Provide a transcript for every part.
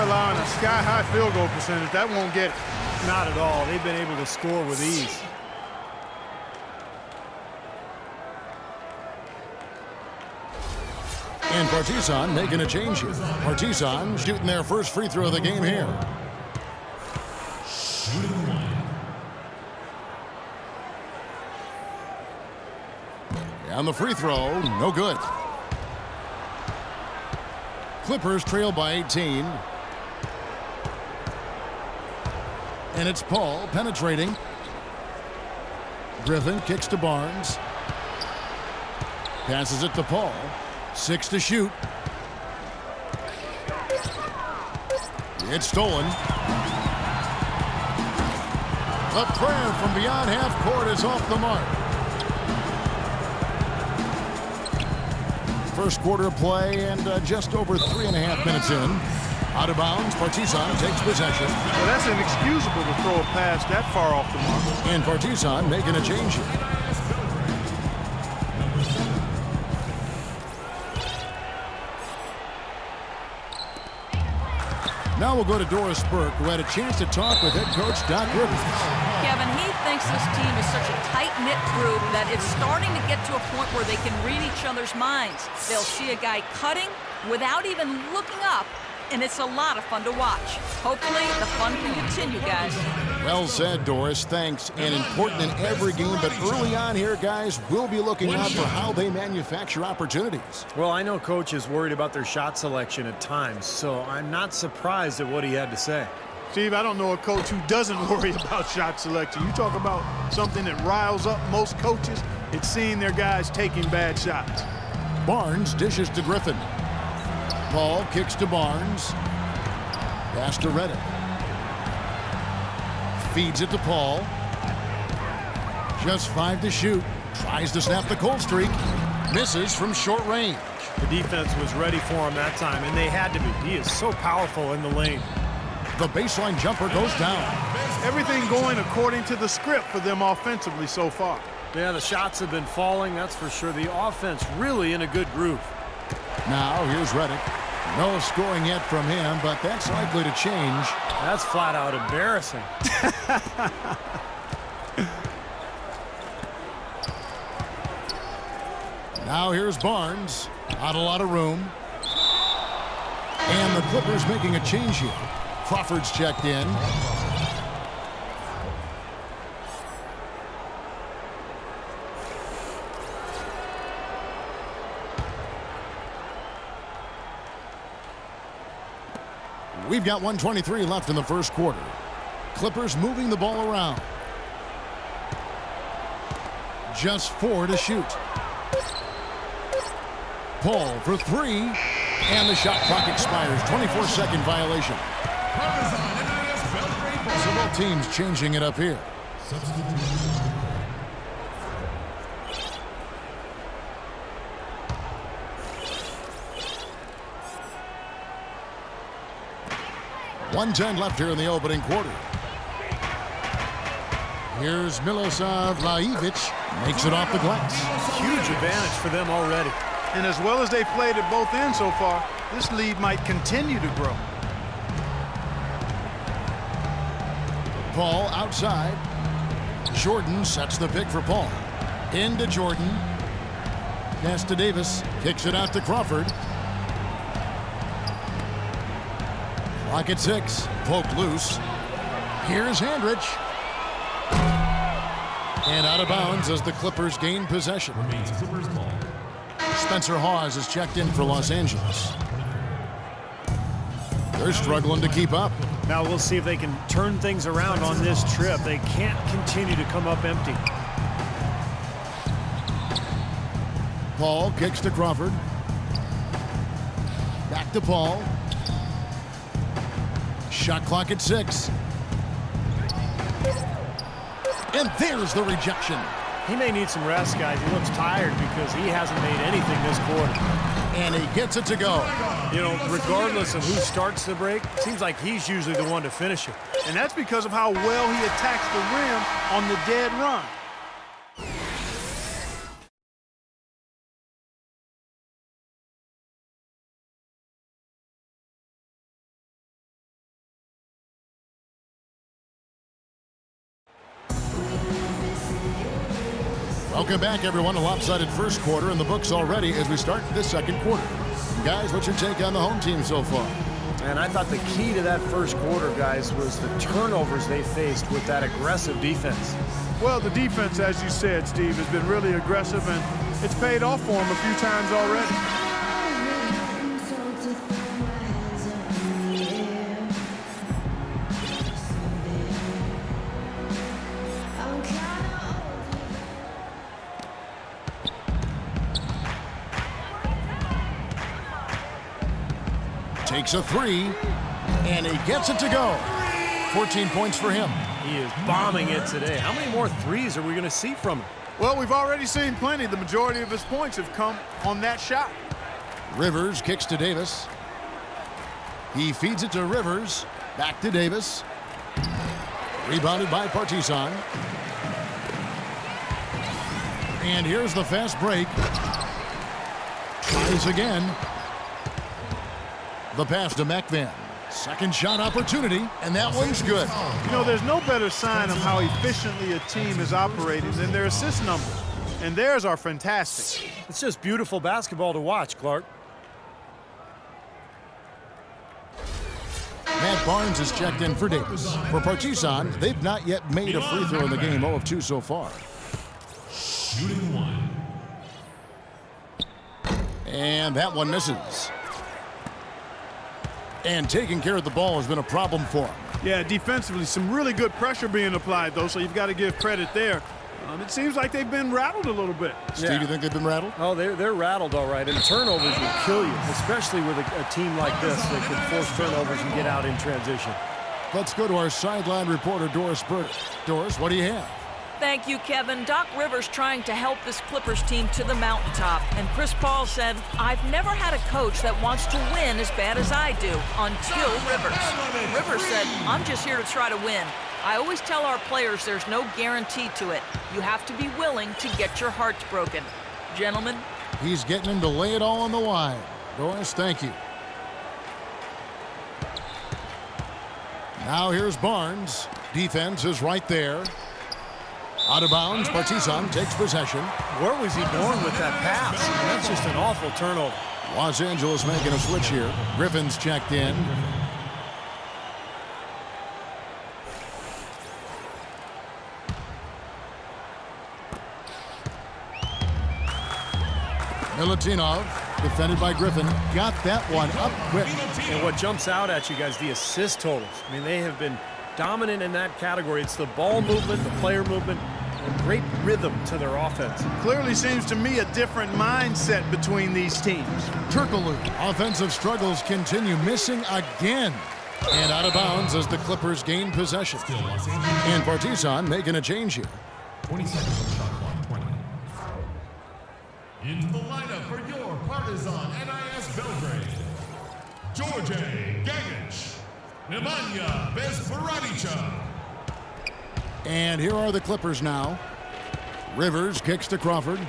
allowing a sky-high field goal percentage. That won't get it. Not at all. They've been able to score with ease. And Partizan making a change here. Partizan shooting their first free throw of the game here. And the free throw, no good. Clippers trail by 18. And it's Paul penetrating. Griffin kicks to Barnes. Passes it to Paul. 6 to shoot. It's stolen. The prayer from beyond half court is off the mark. First quarter of play and just over 3.5 minutes in. Out of bounds, Partizan takes possession. Well, that's inexcusable to throw a pass that far off the mark. And Partizan making a change here. Now we'll go to Doris Burke, who had a chance to talk with head coach Doc Rivers. Kevin, he thinks this team is such a tight-knit group that it's starting to get to a point where they can read each other's minds. They'll see a guy cutting without even looking up, and it's a lot of fun to watch. Hopefully, the fun can continue, guys. Well said, Doris. Thanks. And important in every game, but early on here, guys, we'll be looking out for how they manufacture opportunities. Well, I know Coach is worried about their shot selection at times, so I'm not surprised at what he had to say. Steve, I don't know a coach who doesn't worry about shot selection. You talk about something that riles up most coaches, it's seeing their guys taking bad shots. Barnes dishes to Griffin. Paul kicks to Barnes. Pass to Reddick. Feeds it to Paul. Just 5 to shoot. Tries to snap the cold streak. Misses from short range. The defense was ready for him that time, and they had to be. He is so powerful in the lane. The baseline jumper goes down. Everything going according to the script for them offensively so far. Yeah, the shots have been falling, that's for sure. The offense really in a good groove. Now here's Reddick. No scoring yet from him, but that's likely to change. That's flat out embarrassing. Now here's Barnes. Not a lot of room. And the Clippers making a change here. Crawford's checked in. We've got 1:23 left in the first quarter. Clippers moving the ball around. Just 4 to shoot. Paul for 3. And the shot clock expires. 24-second violation. So both teams changing it up here. .110 left here in the opening quarter. Here's Milosav Lajevic. Makes it off the glass. Huge advantage for them already. And as well as they've played at both ends so far, this lead might continue to grow. Paul outside. Jordan sets the pick for Paul. Into Jordan. Pass to Davis. Kicks it out to Crawford. Clock at 6. Poked loose. Here's Handrich. And out of bounds as the Clippers gain possession. Spencer Hawes is checked in for Los Angeles. They're struggling to keep up. Now we'll see if they can turn things around on this trip. They can't continue to come up empty. Paul kicks to Crawford. Back to Paul. Shot clock at 6. And there's the rejection. He may need some rest, guys. He looks tired because he hasn't made anything this quarter. And he gets it to go. You know, regardless of who starts the break, it seems like he's usually the one to finish it. And that's because of how well he attacks the rim on the dead run. Welcome back, everyone. A lopsided first quarter in the books already as we start the second quarter. Guys, what's your take on the home team so far? And I thought the key to that first quarter, guys, was the turnovers they faced with that aggressive defense. Well, the defense, as you said, Steve, has been really aggressive, and it's paid off for them a few times already. Takes a three, and he gets it to go. 14 points for him. He is bombing it today. How many more threes are we going to see from him? Well, we've already seen plenty. The majority of his points have come on that shot. Rivers kicks to Davis. He feeds it to Rivers. Back to Davis. Rebounded by Partizan. And here's the fast break. Tries again. The pass to McVan. Second shot opportunity, and that one's good. You know, there's no better sign of how efficiently a team is operating than their assist numbers. And theirs are fantastic. It's just beautiful basketball to watch, Clark. Matt Barnes is checked in for Davis. For Partizan, they've not yet made a free throw in the game, 0 of 2 so far. Shooting one. And that one misses. And taking care of the ball has been a problem for him. Yeah, defensively, some really good pressure being applied, though, so you've got to give credit there. It seems like they've been rattled a little bit. Steve, you think they've been rattled? Oh, they're rattled all right, and turnovers will kill you, especially with a team like this that can force turnovers and get out in transition. Let's go to our sideline reporter, Doris Burke. Doris, what do you have? Thank you, Kevin. Doc Rivers trying to help this Clippers team to the mountaintop. And Chris Paul said, I've never had a coach that wants to win as bad as I do, until Rivers. Rivers said, I'm just here to try to win. I always tell our players there's no guarantee to it. You have to be willing to get your hearts broken. Gentlemen. He's getting him to lay it all on the line. Doris, thank you. Now here's Barnes. Defense is right there. Out of bounds, Partizan takes possession. Where was he going with that pass? I mean, that's just an awful turnover. Los Angeles making a switch here. Griffin's checked in. Milutinov, defended by Griffin, got that one up quick. And what jumps out at you guys, the assist totals. I mean, they have been dominant in that category. It's the ball movement, the player movement, and great rhythm to their offense. Clearly seems to me a different mindset between these teams. Turkoglu, offensive struggles continue, missing again. And out of bounds as the Clippers gain possession. And Partizan making a change here. 20 seconds on shot clock, 20. Into the lineup for your Partizan NIS Belgrade, George Gagic, Nemanja Bezparadića. And here are the Clippers now. Rivers kicks to Crawford.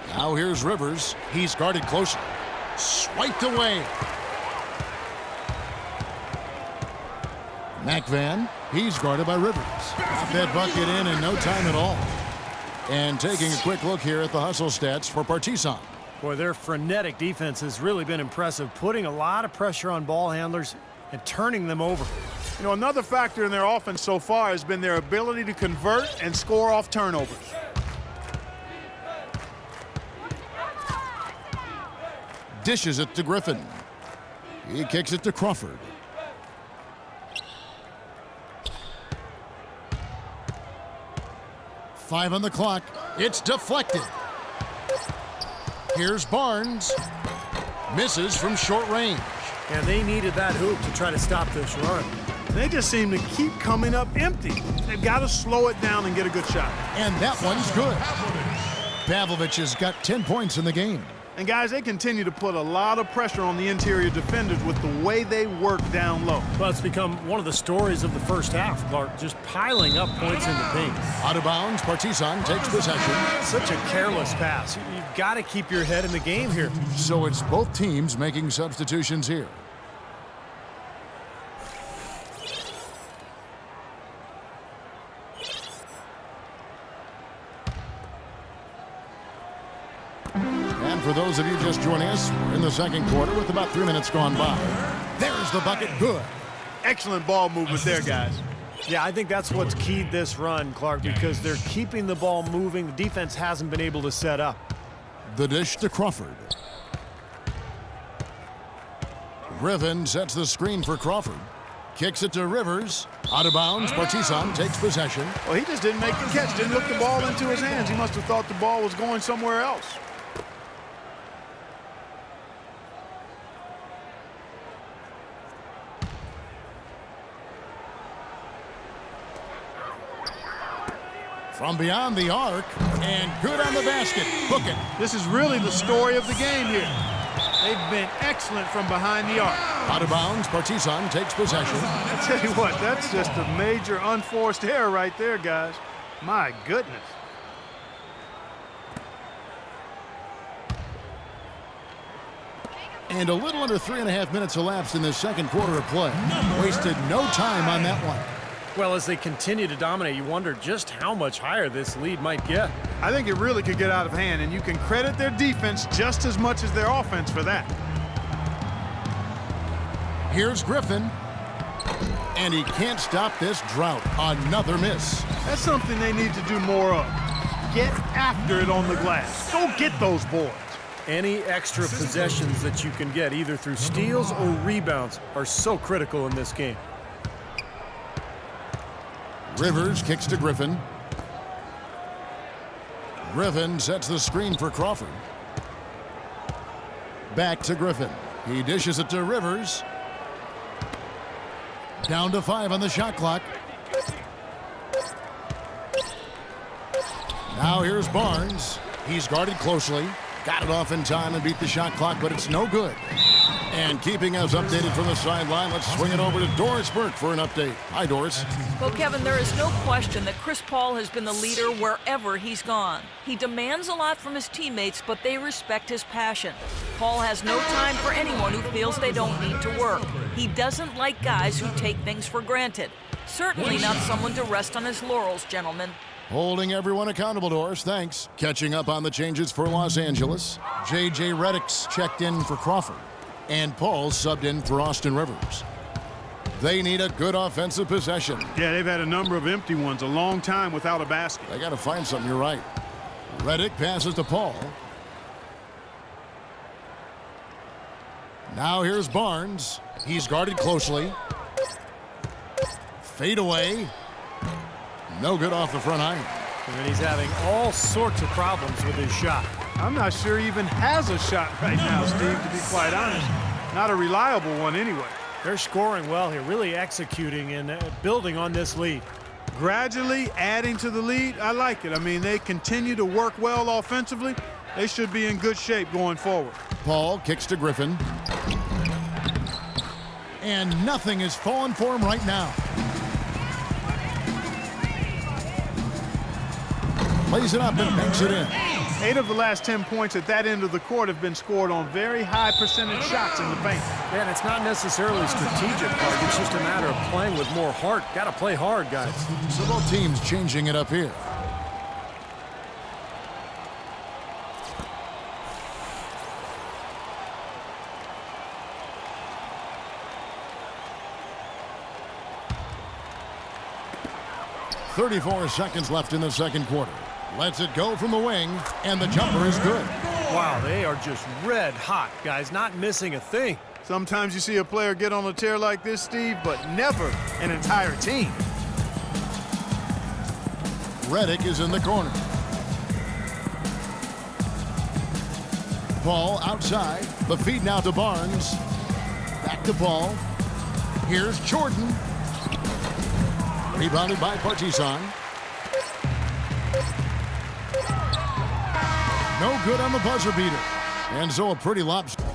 Now here's Rivers. He's guarded closely. Swiped away. McVan, he's guarded by Rivers. Got that bucket in no time at all. And taking a quick look here at the hustle stats for Partizan. Boy, their frenetic defense has really been impressive, putting a lot of pressure on ball handlers and turning them over. You know, another factor in their offense so far has been their ability to convert and score off turnovers. Dishes it to Griffin. He kicks it to Crawford. Five on the clock. It's deflected. Here's Barnes. Misses from short range. And they needed that hoop to try to stop this run. They just seem to keep coming up empty. They've got to slow it down and get a good shot. And that one's good. Pavlovich has got 10 points in the game. And guys, they continue to put a lot of pressure on the interior defenders with the way they work down low. Well, it's become one of the stories of the first half, Clark, just piling up points in the paint. Out of bounds, Partizan takes possession. Such a careless pass. You've got to keep your head in the game here. So it's both teams making substitutions here. those of you just joining us, we're in the second quarter with about 3 minutes gone by. There's the bucket. Good. Excellent ball movement there, guys. Yeah, I think that's what's keyed this run, Clark, because they're keeping the ball moving. The defense hasn't been able to set up. The dish to Crawford. Griffin sets the screen for Crawford. Kicks it to Rivers. Out of bounds. Partizan takes possession. Well, he just didn't make the catch, didn't look the ball into his hands. He must have thought the ball was going somewhere else. From beyond the arc, and good on the basket. Book it. This is really the story of the game here. They've been excellent from behind the arc. Out of bounds, Partizan takes possession. I tell you what, that's just a major unforced error right there, guys. My goodness. And a little under 3.5 minutes elapsed in the second quarter of play. Wasted no time on that one. Well, as they continue to dominate, you wonder just how much higher this lead might get. I think it really could get out of hand, and you can credit their defense just as much as their offense for that. Here's Griffin. And he can't stop this drought. Another miss. That's something they need to do more of. Get after it on the glass. Go get those boards. Any extra possessions that you can get, either through steals or rebounds, are so critical in this game. Rivers kicks to Griffin. Griffin sets the screen for Crawford. Back to Griffin. He dishes it to Rivers. Down to 5 on the shot clock. Now here's Barnes. He's guarded closely. Got it off in time and beat the shot clock, but it's no good. And keeping us updated from the sideline, let's swing it over to Doris Burke for an update. Hi, Doris. Well, Kevin, there is no question that Chris Paul has been the leader wherever he's gone. He demands a lot from his teammates, but they respect his passion. Paul has no time for anyone who feels they don't need to work. He doesn't like guys who take things for granted. Certainly not someone to rest on his laurels, gentlemen. Holding everyone accountable, Doris. Thanks. Catching up on the changes for Los Angeles. J.J. Redick's checked in for Crawford. And Paul subbed in for Austin Rivers. They need a good offensive possession. Yeah, they've had a number of empty ones, a long time without a basket. They got to find something, you're right. Redick passes to Paul. Now here's Barnes. He's guarded closely. Fade away. No good off the front iron. And he's having all sorts of problems with his shot. I'm not sure he even has a shot right now, Steve, to be quite honest. Not a reliable one anyway. They're scoring well here, really executing and building on this lead. Gradually adding to the lead, I like it. I mean, they continue to work well offensively. They should be in good shape going forward. Paul kicks to Griffin. And nothing is falling for him right now. Lays it up and banks it in. 8 of the last 10 points at that end of the court have been scored on very high percentage shots in the paint. Yeah, and it's not necessarily strategic, Clark. It's just a matter of playing with more heart. Got to play hard, guys. So both teams changing it up here. .34 seconds left in the second quarter. Lets it go from the wing, and the jumper is good. Wow, they are just red hot, guys, not missing a thing. Sometimes you see a player get on a tear like this, Steve, but never an entire team. Redick is in the corner. Paul outside. The feed now to Barnes. Back to Paul. Here's Jordan. Rebounded by Partizan. No good on the buzzer beater. And so a pretty lopsided.